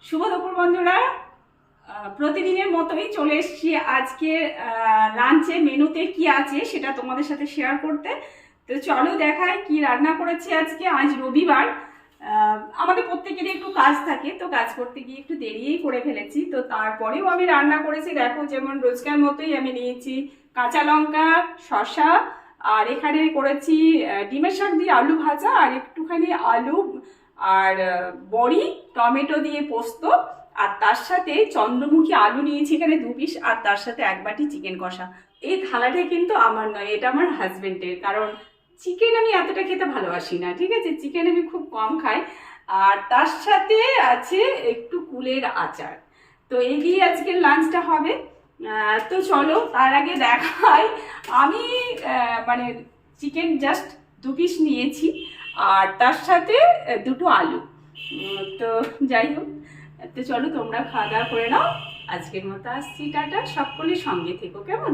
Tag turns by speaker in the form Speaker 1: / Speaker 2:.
Speaker 1: শুভ দুপুর বন্ধুরা। প্রতিদিনের মতোই চলে এসেছি আজকে লাঞ্চে মেনুতে কি আছে সেটা তোমাদের সাথে শেয়ার করতে। তো চলো দেখাই কি রান্না করেছি আজকে। আজ রবিবার, আমাদের প্রত্যেকেরই একটু কাজ থাকে, তো কাজ করতে গিয়ে একটু দেরিই করে ফেলেছি। তো তারপরেও আমি রান্না করেছি, দেখো যেমন রোজকার মতোই আমি নিয়েছি কাঁচা লঙ্কা, শসা, আর এখানে করেছি ডিমের শাক দিয়ে আলু ভাজা, আর একটুখানি আলু আর বড়ি টমেটো দিয়ে পোস্ত, আর তার সাথে চন্দ্রমুখী আলু নিয়েছি এখানে 2 পিস, আর তার সাথে 1 বাটি চিকেন কষা। এই থালাটা কিন্তু আমার নয়, এটা আমার হাজবেন্ডের, কারণ চিকেন আমি এতটা খেতে ভালোবাসি না, ঠিক আছে, চিকেন আমি খুব কম খাই। আর তার সাথে আছে একটু কুলের আচার। তো এই দিয়ে আজকের লাঞ্চটা হবে। তো চলো তার আগে দেখাই আমি মানে চিকেন জাস্ট 2 পিস নিয়েছি, আর তার সাথে 2টো আলু। তো যাই হোক, তো চলো তোমরা খাওয়া দাওয়া করে নাও। আজকের মতো আসছি, টাটা, সকলের সঙ্গে থেকো, কেমন।